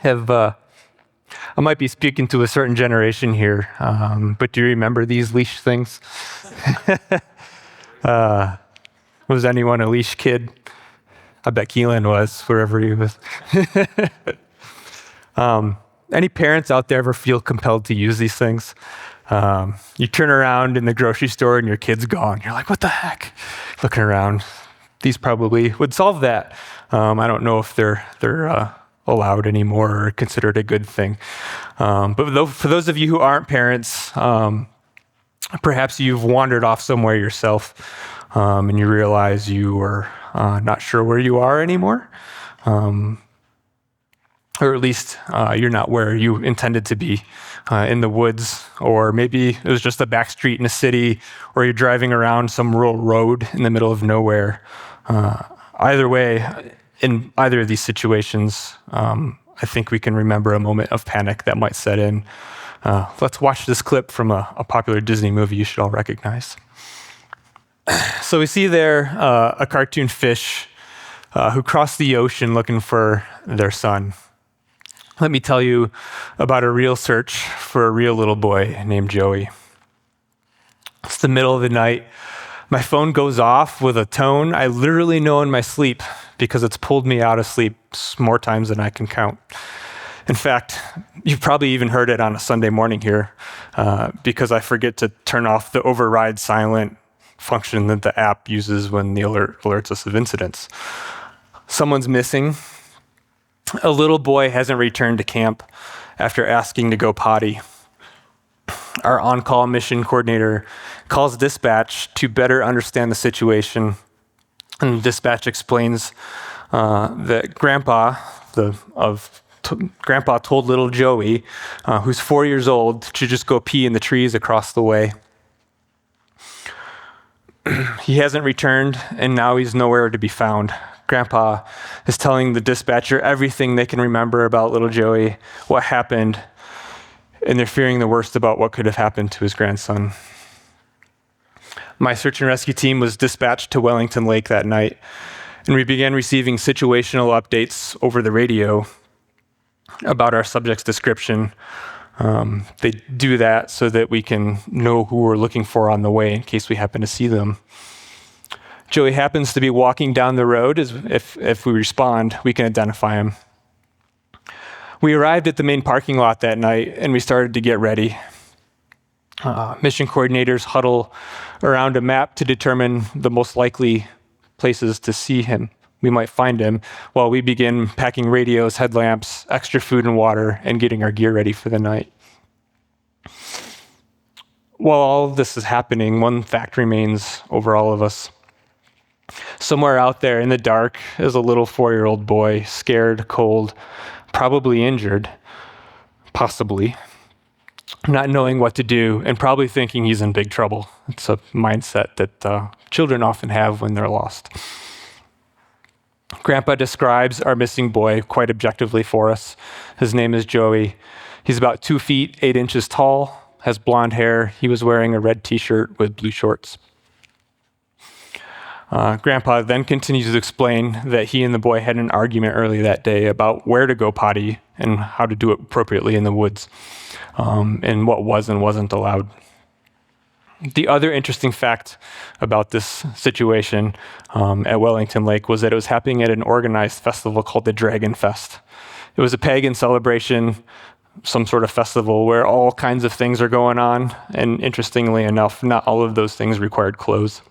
I might be speaking to a certain generation here, but do you remember these leash things? Was anyone a leash kid? I bet Keelan was, wherever he was. Any parents out there ever feel compelled to use these things? You turn around in the grocery store and your kid's gone. You're like, what the heck? Looking around. These probably would solve that. I don't know if they're allowed anymore or considered a good thing. But for those of you who aren't parents, perhaps you've wandered off somewhere yourself and you realize you are not sure where you are anymore. Or at least you're not where you intended to be, in the woods, or maybe it was just a back street in a city, or you're driving around some rural road in the middle of nowhere. Either way, in either of these situations, I think we can remember a moment of panic that might set in. Let's watch this clip from a popular Disney movie you should all recognize. So we see there a cartoon fish who crossed the ocean looking for their son. Let me tell you about a real search for a real little boy named Joey. It's the middle of the night. My phone goes off with a tone I literally know in my sleep because it's pulled me out of sleep more times than I can count. In fact, you've probably even heard it on a Sunday morning here because I forget to turn off the override silent function that the app uses when the alert alerts us of incidents. Someone's missing. A little boy hasn't returned to camp after asking to go potty. Our on-call mission coordinator calls dispatch to better understand the situation. And dispatch explains that Grandpa told little Joey, who's 4 years old, to just go pee in the trees across the way. He hasn't returned, and now he's nowhere to be found. Grandpa is telling the dispatcher everything they can remember about little Joey, what happened, and they're fearing the worst about what could have happened to his grandson. My search and rescue team was dispatched to Wellington Lake that night, and we began receiving situational updates over the radio about our subject's description. They do that so that we can know who we're looking for on the way in case we happen to see them. Joey happens to be walking down the road. If we respond, we can identify him. We arrived at the main parking lot that night, and we started to get ready. Mission coordinators huddle around a map to determine the most likely places to see him. We might find him while we begin packing radios, headlamps, extra food and water, and getting our gear ready for the night. While all of this is happening, one fact remains over all of us. Somewhere out there in the dark is a little 4-year-old boy, scared, cold, probably injured, possibly, not knowing what to do, and probably thinking he's in big trouble. It's a mindset that children often have when they're lost. Grandpa describes our missing boy quite objectively for us. His name is Joey. He's about 2 feet, 8 inches tall, has blonde hair. He was wearing a red t-shirt with blue shorts. Grandpa then continues to explain that he and the boy had an argument early that day about where to go potty and how to do it appropriately in the woods, and what was and wasn't allowed. The other interesting fact about this situation at Wellington Lake was that it was happening at an organized festival called the Dragon Fest. It was a pagan celebration, some sort of festival where all kinds of things are going on, and interestingly enough, not all of those things required clothes.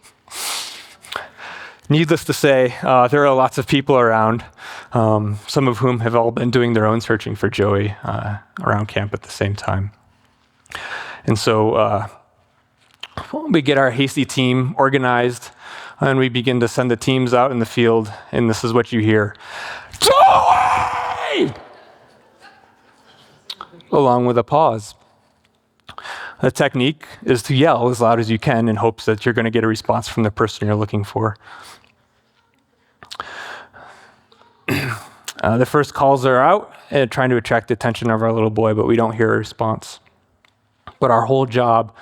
Needless to say, there are lots of people around, some of whom have all been doing their own searching for Joey around camp at the same time. And so we get our hasty team organized, and we begin to send the teams out in the field, and this is what you hear. Joey! Along with a pause. The technique is to yell as loud as you can in hopes that you're going to get a response from the person you're looking for. The first calls are out and trying to attract the attention of our little boy, but we don't hear a response. But our whole job,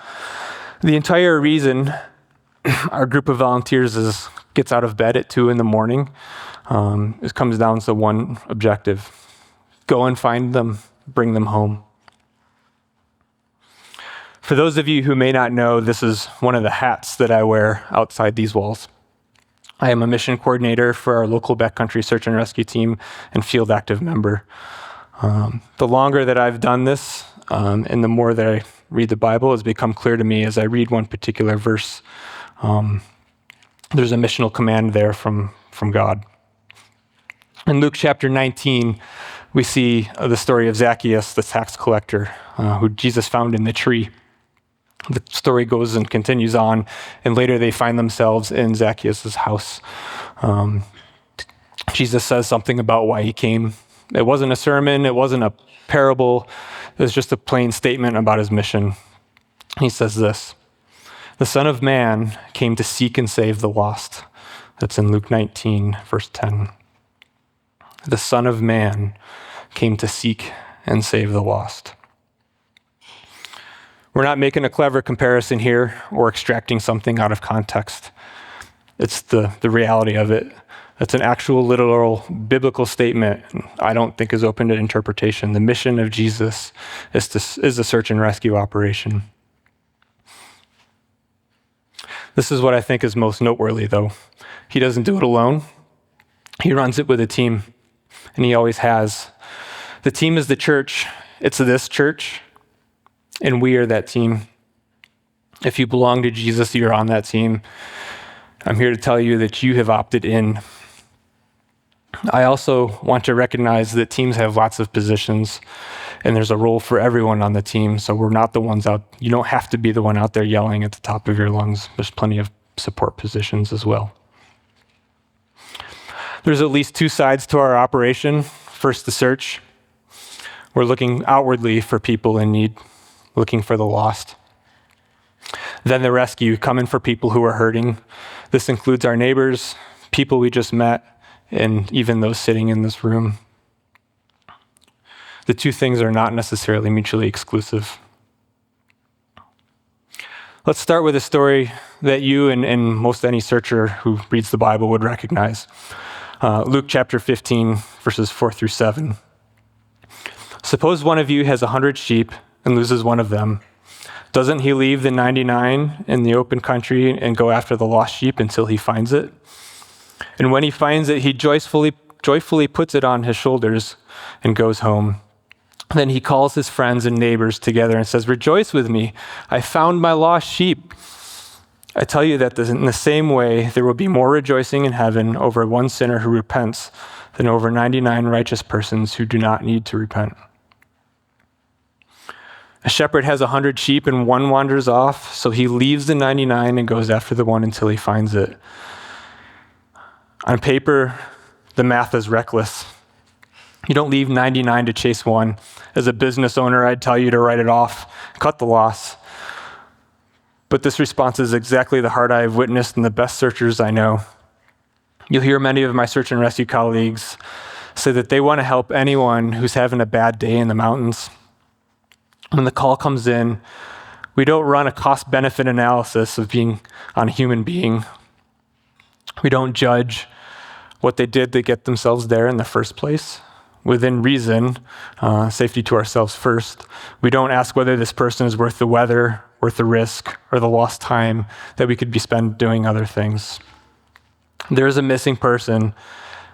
the entire reason our group of volunteers gets out of bed at 2 a.m, it comes down to one objective: Go and find them, bring them home. For those of you who may not know, this is one of the hats that I wear outside these walls. I am a mission coordinator for our local backcountry search and rescue team and field active member. The longer that I've done this, and the more that I read the Bible, it's become clear to me as I read one particular verse. There's a missional command there from God. In Luke chapter 19, we see the story of Zacchaeus, the tax collector, who Jesus found in the tree. The story goes and continues on, and later they find themselves in Zacchaeus' house. Jesus says something about why he came. It wasn't a sermon, it wasn't a parable, it was just a plain statement about his mission. He says this, "The Son of Man came to seek and save the lost." That's in Luke 19, verse 10. The Son of Man came to seek and save the lost. We're not making a clever comparison here or extracting something out of context. It's the reality of it. It's an actual literal biblical statement I don't think is open to interpretation. The mission of Jesus is a search and rescue operation. This is what I think is most noteworthy, though. He doesn't do it alone. He runs it with a team, and he always has. The team is the church. It's this church, and we are that team. If you belong to Jesus, you're on that team. I'm here to tell you that you have opted in. I also want to recognize that teams have lots of positions, and there's a role for everyone on the team, so we're not the ones out. You don't have to be the one out there yelling at the top of your lungs. There's plenty of support positions as well. There's at least two sides to our operation. First, the search. We're looking outwardly for people in need, looking for the lost. Then the rescue, coming for people who are hurting. This includes our neighbors, people we just met, and even those sitting in this room. The two things are not necessarily mutually exclusive. Let's start with a story that you and most any searcher who reads the Bible would recognize. Luke chapter 15, verses 4 through 7. Suppose one of you has 100 sheep and loses one of them. Doesn't he leave the 99 in the open country and go after the lost sheep until he finds it? And when he finds it, he joyfully puts it on his shoulders and goes home. Then he calls his friends and neighbors together and says, "Rejoice with me, I found my lost sheep." I tell you that in the same way, there will be more rejoicing in heaven over one sinner who repents than over 99 righteous persons who do not need to repent. A shepherd has 100 sheep and one wanders off, so he leaves the 99 and goes after the one until he finds it. On paper, the math is reckless. You don't leave 99 to chase one. As a business owner, I'd tell you to write it off, cut the loss. But this response is exactly the heart I have witnessed in the best searchers I know. You'll hear many of my search and rescue colleagues say that they want to help anyone who's having a bad day in the mountains. When the call comes in, we don't run a cost-benefit analysis of being on a human being. We don't judge what they did to get themselves there in the first place. Within reason, safety to ourselves first. We don't ask whether this person is worth the weather, worth the risk, or the lost time that we could be spent doing other things. There's a missing person,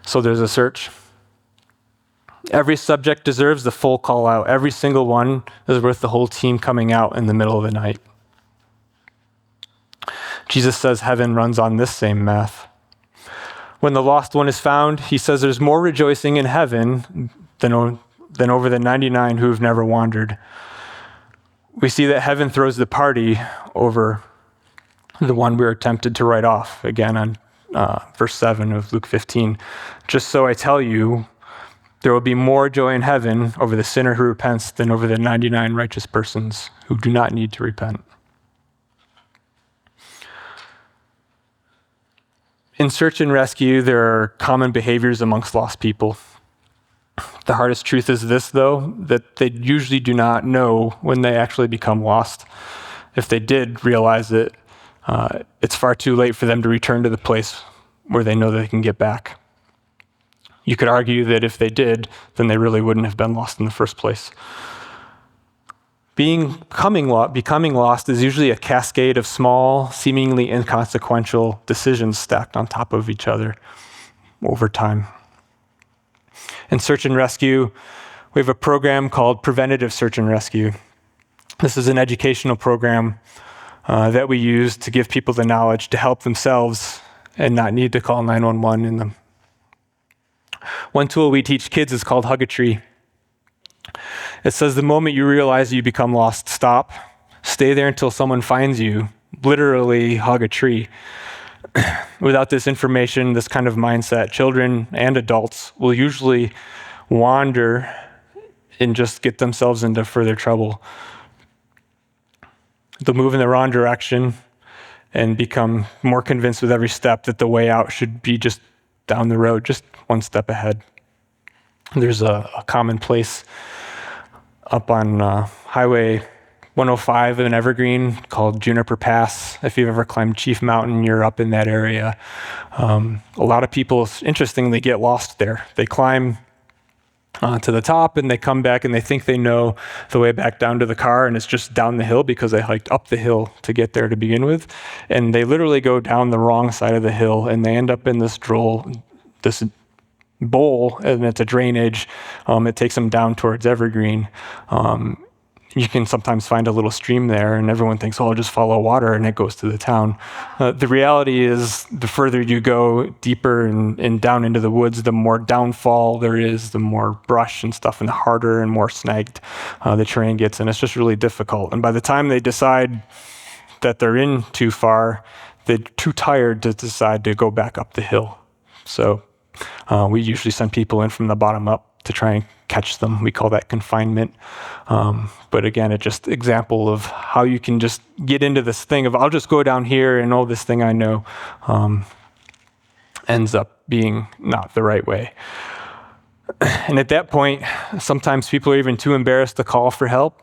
so there's a search. Every subject deserves the full call out. Every single one is worth the whole team coming out in the middle of the night. Jesus says heaven runs on this same math. When the lost one is found, he says there's more rejoicing in heaven than over the 99 who have never wandered. We see that heaven throws the party over the one we were tempted to write off, again on verse 7 of Luke 15. Just so I tell you, there will be more joy in heaven over the sinner who repents than over the 99 righteous persons who do not need to repent. In search and rescue, there are common behaviors amongst lost people. The hardest truth is this, though, that they usually do not know when they actually become lost. If they did realize it, it's far too late for them to return to the place where they know they can get back. You could argue that if they did, then they really wouldn't have been lost in the first place. Becoming lost is usually a cascade of small, seemingly inconsequential decisions stacked on top of each other over time. In search and rescue, we have a program called Preventative Search and Rescue. This is an educational program that we use to give people the knowledge to help themselves and not need to call 911 in them. One tool we teach kids is called Hug a Tree. It says the moment you realize you become lost, stop, stay there until someone finds you, literally hug a tree. Without this information, this kind of mindset, children and adults will usually wander and just get themselves into further trouble. They'll move in the wrong direction and become more convinced with every step that the way out should be just down the road, just one step ahead. There's a common place up on Highway 105 in Evergreen called Juniper Pass. If you've ever climbed Chief Mountain, you're up in that area. A lot of people, interestingly, get lost there. They climb to the top and they come back and they think they know the way back down to the car, and it's just down the hill because they hiked up the hill to get there to begin with. And they literally go down the wrong side of the hill and they end up in this bowl, and it's a drainage. It takes them down towards Evergreen. You can sometimes find a little stream there, and everyone thinks, oh, I'll just follow water, and it goes to the town. The reality is, the further you go deeper and down into the woods, the more downfall there is, the more brush and stuff, and the harder and more snagged the terrain gets, and it's just really difficult. And by the time they decide that they're in too far, they're too tired to decide to go back up the hill. So we usually send people in from the bottom up to try and catch them. We call that confinement. But again, it's just example of how you can just get into this thing of, I'll just go down here and all this thing I know ends up being not the right way. And at that point, sometimes people are even too embarrassed to call for help.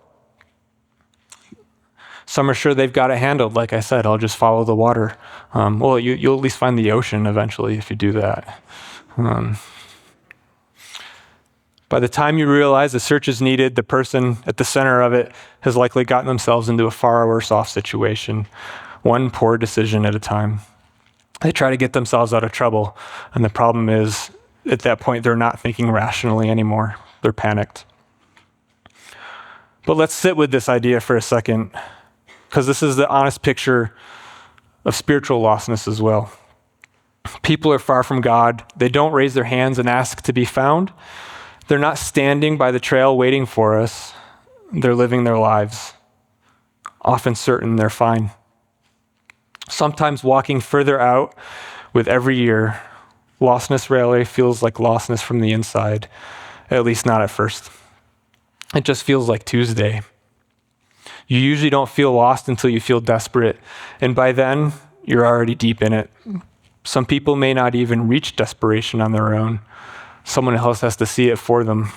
Some are sure they've got it handled. Like I said, I'll just follow the water. Well, you'll at least find the ocean eventually if you do that. By the time you realize the search is needed, the person at the center of it has likely gotten themselves into a far worse off situation, one poor decision at a time. They try to get themselves out of trouble, and the problem is, at that point, they're not thinking rationally anymore. They're panicked. But let's sit with this idea for a second, because this is the honest picture of spiritual lostness as well. People are far from God. They don't raise their hands and ask to be found. They're not standing by the trail waiting for us. They're living their lives, often certain they're fine. Sometimes walking further out with every year, lostness rarely feels like lostness from the inside, at least not at first. It just feels like Tuesday. You usually don't feel lost until you feel desperate, and by then, you're already deep in it. Some people may not even reach desperation on their own. Someone else has to see it for them.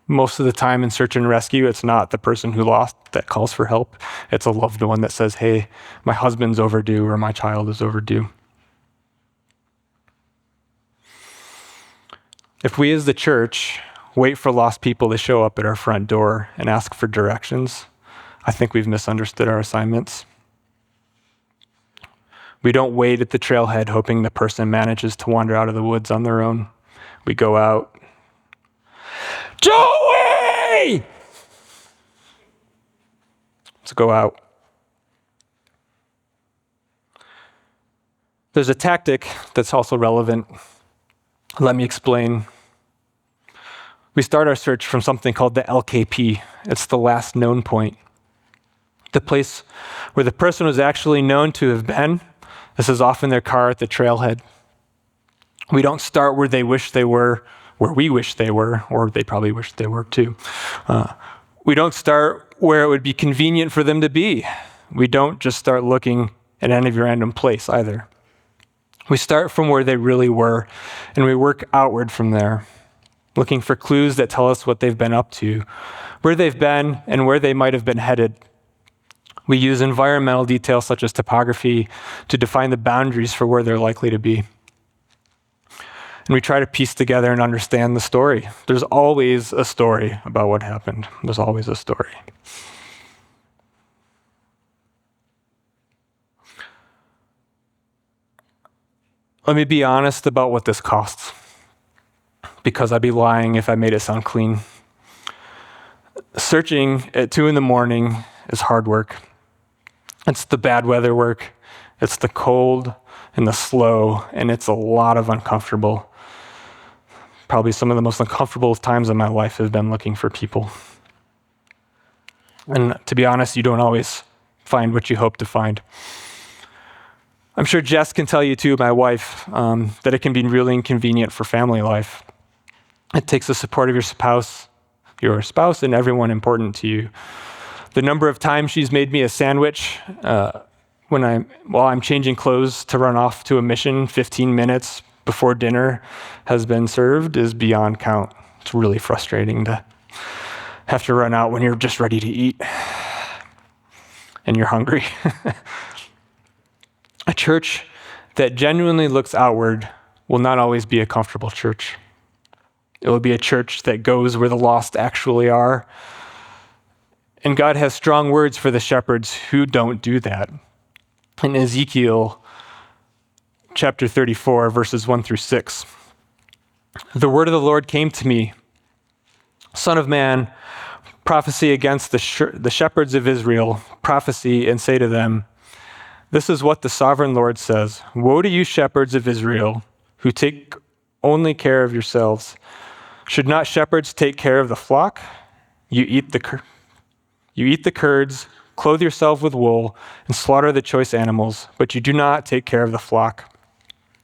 Most of the time in search and rescue, it's not the person who lost that calls for help. It's a loved one that says, hey, my husband's overdue or my child is overdue. If we as the church wait for lost people to show up at our front door and ask for directions, I think we've misunderstood our assignments. We don't wait at the trailhead hoping the person manages to wander out of the woods on their own. We go out. Joey! Let's go out. There's a tactic that's also relevant. Let me explain. We start our search from something called the LKP. It's the last known point. The place where the person was actually known to have been. This is often their car at the trailhead. We don't start where they wish they were, where we wish they were, or they probably wish they were too. We don't start where it would be convenient for them to be. We don't just start looking at any random place either. We start from where they really were, and we work outward from there, looking for clues that tell us what they've been up to, where they've been, and where they might have been headed. We use environmental details such as topography to define the boundaries for where they're likely to be. And we try to piece together and understand the story. There's always a story about what happened. There's always a story. Let me be honest about what this costs, because I'd be lying if I made it sound clean. Searching at 2 a.m. is hard work. It's the bad weather work. It's the cold and the slow, and it's a lot of uncomfortable. Probably some of the most uncomfortable times in my life have been looking for people. And to be honest, you don't always find what you hope to find. I'm sure Jess can tell you too, my wife, that it can be really inconvenient for family life. It takes the support of your spouse, and everyone important to you. The number of times she's made me a sandwich while I'm changing clothes to run off to a mission 15 minutes before dinner has been served is beyond count. It's really frustrating to have to run out when you're just ready to eat and you're hungry. A church that genuinely looks outward will not always be a comfortable church. It will be a church that goes where the lost actually are. And God has strong words for the shepherds who don't do that. In Ezekiel chapter 34, verses 1-6, the word of the Lord came to me, Son of man, prophesy against the shepherds of Israel, prophesy and say to them, this is what the sovereign Lord says, woe to you shepherds of Israel, who take only care of yourselves. Should not shepherds take care of the flock? You eat the curds, clothe yourself with wool, and slaughter the choice animals, but you do not take care of the flock.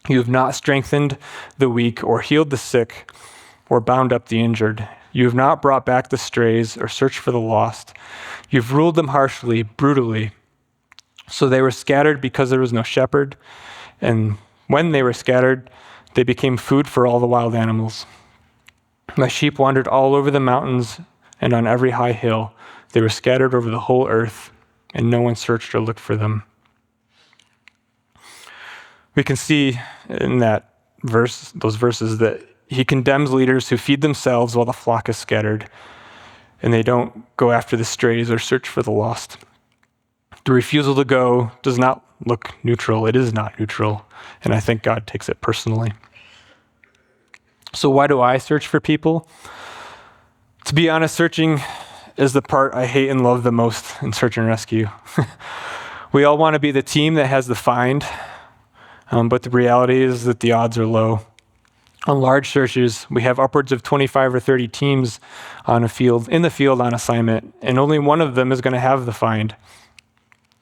You have not strengthened the weak, or healed the sick, or bound up the injured. You have not brought back the strays, or searched for the lost. You've ruled them harshly, brutally. So they were scattered because there was no shepherd, and when they were scattered, they became food for all the wild animals. My sheep wandered all over the mountains and on every high hill. They were scattered over the whole earth, and no one searched or looked for them. We can see in those verses that he condemns leaders who feed themselves while the flock is scattered, and they don't go after the strays or search for the lost. The refusal to go does not look neutral. It is not neutral, and I think God takes it personally. So why do I search for people? To be honest, searching is the part I hate and love the most in search and rescue. We all want to be the team that has the find, but the reality is that the odds are low. On large searches, we have upwards of 25 or 30 teams in the field on assignment, and only one of them is going to have the find.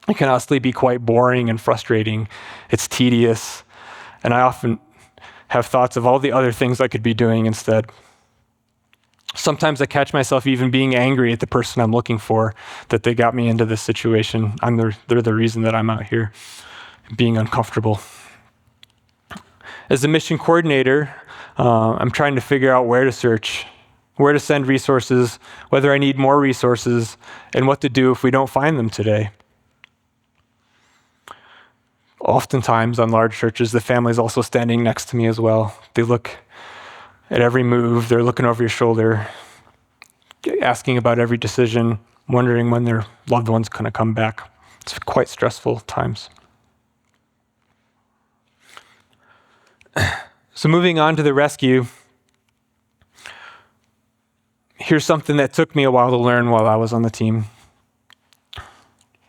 It can honestly be quite boring and frustrating. It's tedious, and I often have thoughts of all the other things I could be doing instead. Sometimes I catch myself even being angry at the person I'm looking for, that they got me into this situation. They're the reason that I'm out here, being uncomfortable. As a mission coordinator, I'm trying to figure out where to search, where to send resources, whether I need more resources, and what to do if we don't find them today. Oftentimes on large churches, the family's also standing next to me as well. They look at every move, they're looking over your shoulder, asking about every decision, wondering when their loved one's going to come back. It's quite stressful times. So moving on to the rescue, here's something that took me a while to learn while I was on the team.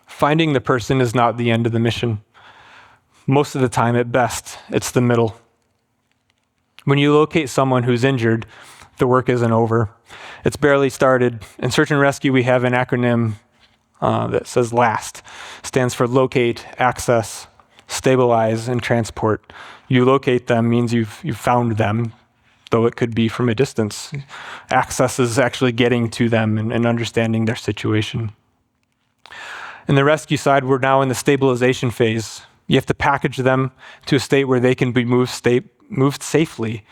Finding the person is not the end of the mission. Most of the time, at best, it's the middle. When you locate someone who's injured, the work isn't over. It's barely started. In search and rescue, we have an acronym that says LAST. Stands for locate, access, stabilize, and transport. You locate them means you've found them, though it could be from a distance. Access is actually getting to them and understanding their situation. In the rescue side, we're now in the stabilization phase. You have to package them to a state where they can be moved safely.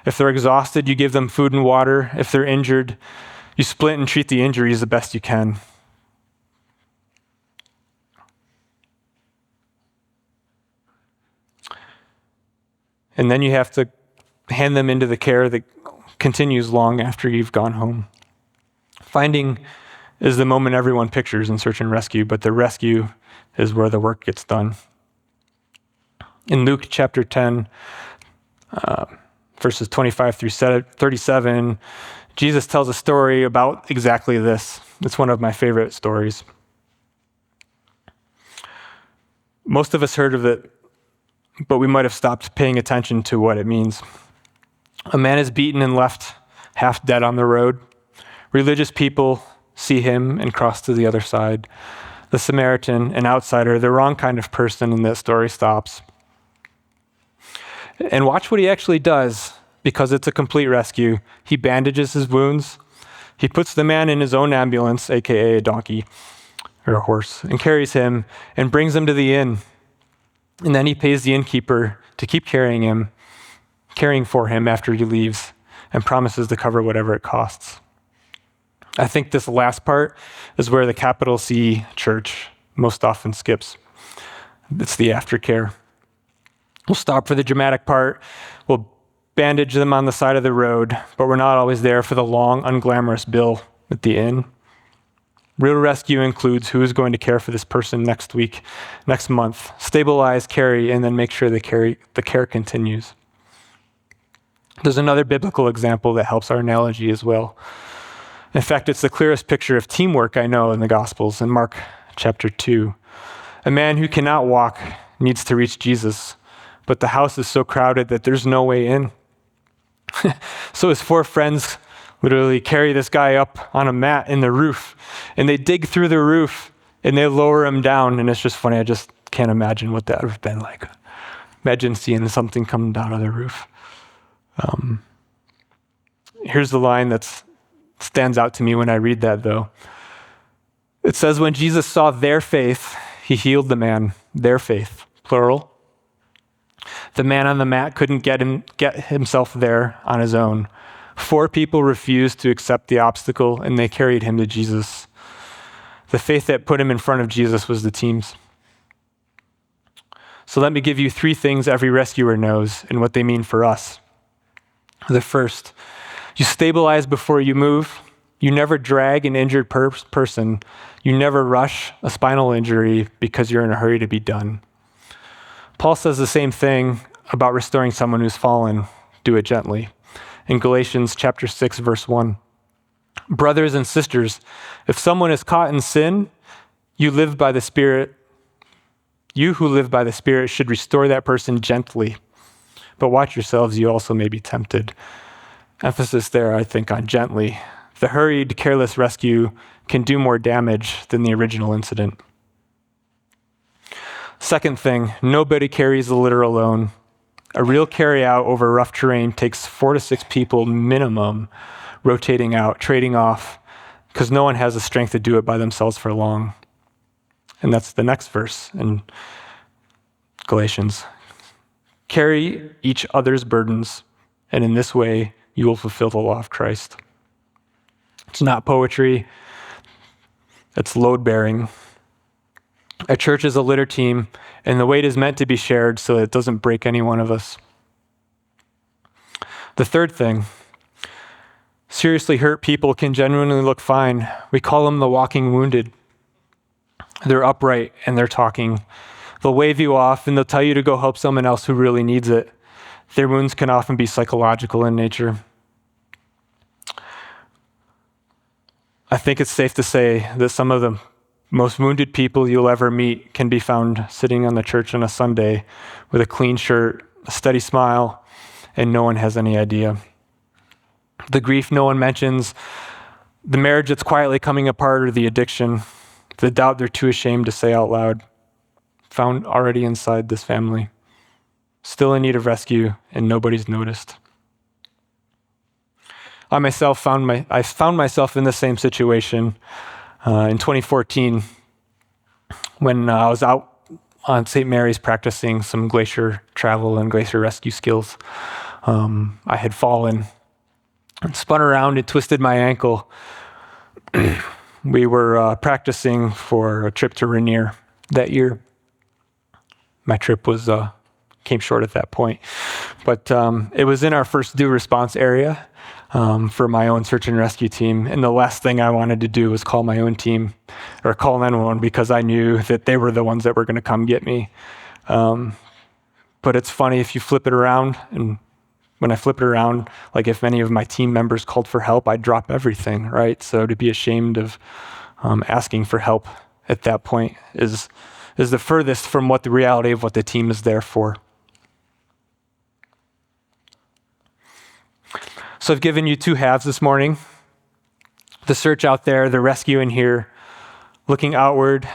If they're exhausted, you give them food and water. If they're injured, you split and treat the injuries the best you can. And then you have to hand them into the care that continues long after you've gone home. Finding is the moment everyone pictures in search and rescue, but the rescue is where the work gets done. In Luke chapter 10, verses 25 through 37, Jesus tells a story about exactly this. It's one of my favorite stories. Most of us heard of it, but we might have stopped paying attention to what it means. A man is beaten and left half dead on the road. Religious people see him and cross to the other side. The Samaritan, an outsider, the wrong kind of person in that story, stops. And watch what he actually does, because it's a complete rescue. He bandages his wounds. He puts the man in his own ambulance, aka a donkey or a horse, and carries him and brings him to the inn. And then he pays the innkeeper to keep caring for him after he leaves, and promises to cover whatever it costs. I think this last part is where the capital C church most often skips. It's the aftercare. We'll stop for the dramatic part. We'll bandage them on the side of the road, but we're not always there for the long, unglamorous bill at the inn. Real rescue includes who is going to care for this person next week, next month, stabilize, carry, and then make sure the care continues. There's another biblical example that helps our analogy as well. In fact, it's the clearest picture of teamwork I know in the Gospels, in Mark chapter 2. A man who cannot walk needs to reach Jesus, but the house is so crowded that there's no way in. So his 4 friends literally carry this guy up on a mat in the roof, and they dig through the roof and they lower him down. And it's just funny. I just can't imagine what that would have been like. Imagine seeing something come down on the roof. Here's the line that stands out to me when I read that, though. It says, when Jesus saw their faith, he healed the man. Their faith, plural. The man on the mat couldn't get himself there on his own. 4 people refused to accept the obstacle, and they carried him to Jesus. The faith that put him in front of Jesus was the team's. So let me give you 3 things every rescuer knows and what they mean for us. The first, you stabilize before you move. You never drag an injured person. You never rush a spinal injury because you're in a hurry to be done. Paul says the same thing about restoring someone who's fallen. Do it gently. In Galatians chapter 6, verse 1. Brothers and sisters, if someone is caught in sin, you who live by the Spirit should restore that person gently. But watch yourselves, you also may be tempted. Emphasis there, I think, on gently. The hurried, careless rescue can do more damage than the original incident. Second thing, nobody carries the litter alone. A real carry-out over rough terrain takes 4 to 6 people minimum, rotating out, trading off, because no one has the strength to do it by themselves for long. And that's the next verse in Galatians. Carry each other's burdens, and in this way you will fulfill the law of Christ. It's not poetry, it's load-bearing. A church is a litter team, and the weight is meant to be shared so that it doesn't break any one of us. The third thing, seriously hurt people can genuinely look fine. We call them the walking wounded. They're upright and they're talking. They'll wave you off and they'll tell you to go help someone else who really needs it. Their wounds can often be psychological in nature. I think it's safe to say that some of the most wounded people you'll ever meet can be found sitting on the church on a Sunday with a clean shirt, a steady smile, and no one has any idea. The grief no one mentions, the marriage that's quietly coming apart, or the addiction, the doubt they're too ashamed to say out loud, found already inside this family, still in need of rescue, and nobody's noticed. I found myself in the same situation in 2014 when I was out on St. Mary's practicing some glacier travel and glacier rescue skills. I had fallen and spun around and twisted my ankle. We were practicing for a trip to Rainier that year. My trip came short at that point. But it was in our first due response area for my own search and rescue team. And the last thing I wanted to do was call my own team or call 911 because I knew that they were the ones that were going to come get me. But it's funny if you flip it around, and when I flip it around, like if any of my team members called for help, I'd drop everything, right? So to be ashamed of asking for help at that point is the furthest from what the reality of what the team is there for. So I've given you two halves this morning. The search out there, the rescue in here, looking outward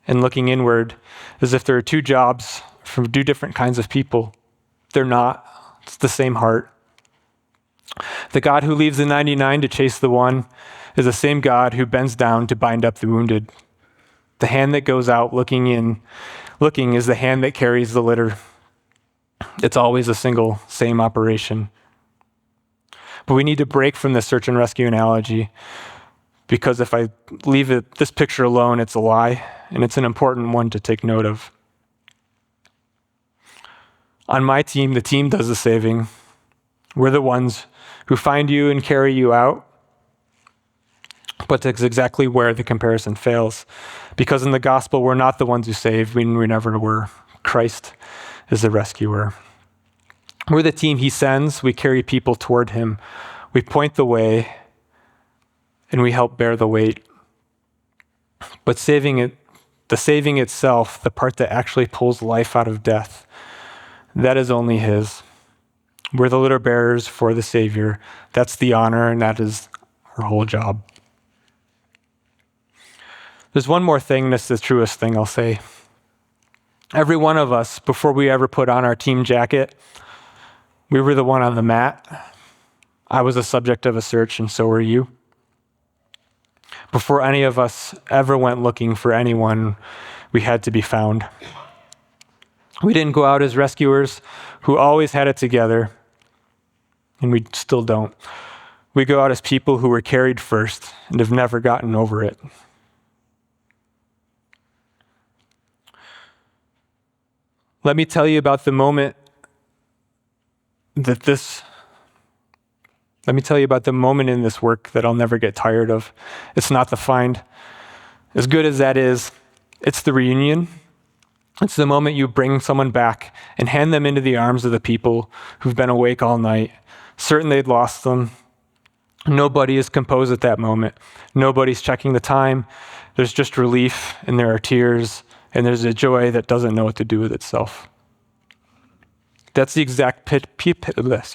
and looking inward, as if there are two jobs from two different kinds of people. They're not. It's the same heart. The God who leaves the 99 to chase the one is the same God who bends down to bind up the wounded. The hand that goes out looking is the hand that carries the litter. It's always a single, same operation. But we need to break from the search and rescue analogy, because if I leave this picture alone, it's a lie, and it's an important one to take note of. On my team, the team does the saving. We're the ones who find you and carry you out. But that's exactly where the comparison fails. Because in the gospel, we're not the ones who save. We never were. Christ is the rescuer. We're the team he sends. We carry people toward him. We point the way, and we help bear the weight. But the saving itself, the part that actually pulls life out of death, that is only his. We're the litter bearers for the Savior. That's the honor, and that is our whole job. There's one more thing, that's the truest thing I'll say. Every one of us, before we ever put on our team jacket, we were the one on the mat. I was the subject of a search, and so were you. Before any of us ever went looking for anyone, we had to be found. We didn't go out as rescuers who always had it together, and we still don't. We go out as people who were carried first and have never gotten over it. Let me tell you about the moment in this work that I'll never get tired of. It's not the find. As good as that is, it's the reunion. It's the moment you bring someone back and hand them into the arms of the people who've been awake all night, certain they'd lost them. Nobody is composed at that moment. Nobody's checking the time. There's just relief, and there are tears, and there's a joy that doesn't know what to do with itself. That's the exact That's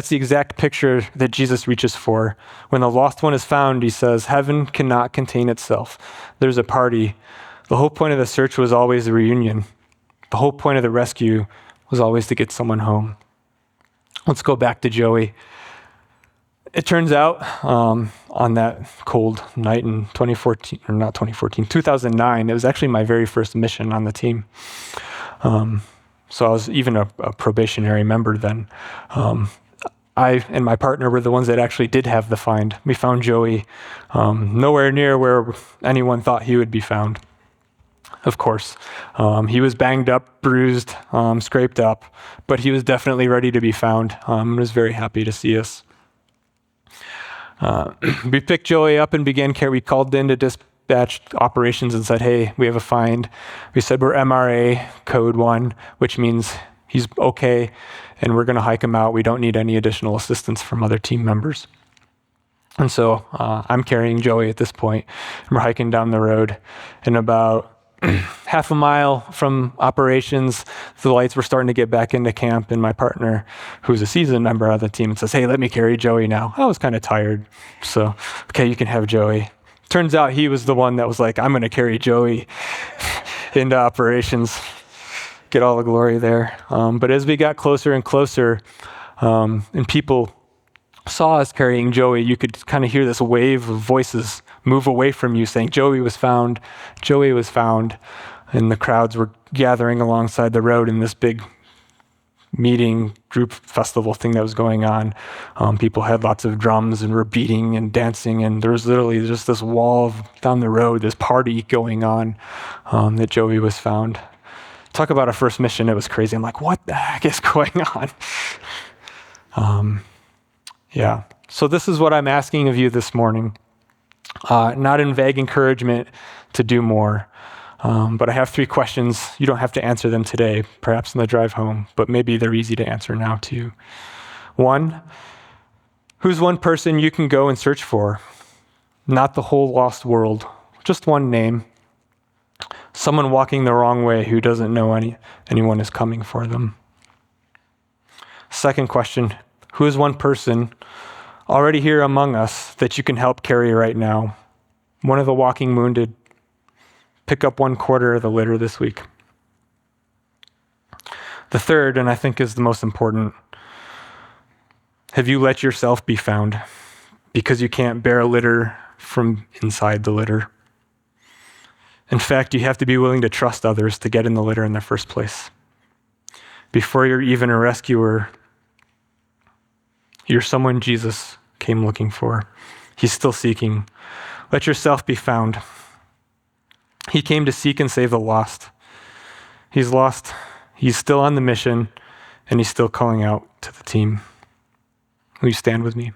the exact picture that Jesus reaches for. When the lost one is found, he says, heaven cannot contain itself. There's a party. The whole point of the search was always the reunion. The whole point of the rescue was always to get someone home. Let's go back to Joey. It turns out on that cold night in 2009, it was actually my very first mission on the team. So I was even a probationary member then. I and my partner were the ones that actually did have the find. We found Joey nowhere near where anyone thought he would be found. Of course, he was banged up, bruised, scraped up, but he was definitely ready to be found. Was very happy to see us. We picked Joey up and began care. We called into dispatch operations and said, hey, we have a find. We said we're MRA code 1, which means he's okay, and we're going to hike him out. We don't need any additional assistance from other team members. And so I'm carrying Joey at this point, and we're hiking down the road. And about half a mile from operations, the lights were starting to get back into camp, and my partner, who's a seasoned member of the team, says, hey, let me carry Joey now. I was kind of tired, so, okay, you can have Joey. Turns out he was the one that was like, I'm going to carry Joey into operations, get all the glory there. But as we got closer and closer, and people saw us carrying Joey, you could kind of hear this wave of voices move away from you saying, Joey was found, Joey was found. And the crowds were gathering alongside the road in this big meeting, group festival thing that was going on. People had lots of drums and were beating and dancing, and there was literally just this wall down the road, this party going on, that Joey was found. Talk about our first mission. It was crazy. I'm like, what the heck is going on? Yeah. So this is what I'm asking of you this morning. Not in vague encouragement to do more, but I have 3 questions. You don't have to answer them today, perhaps on the drive home, but maybe they're easy to answer now too. 1, who's one person you can go and search for? Not the whole lost world, just one name. Someone walking the wrong way who doesn't know anyone is coming for them. Second question, who is one person already here among us that you can help carry right now? One of the walking wounded. Pick up 1/4 of the litter this week. The third, and I think is the most important, have you let yourself be found? Because you can't bear a litter from inside the litter. In fact, you have to be willing to trust others to get in the litter in the first place. Before you're even a rescuer, you're someone Jesus came looking for. He's still seeking. Let yourself be found. He came to seek and save the lost. He's lost. He's still on the mission, and he's still calling out to the team. Will you stand with me?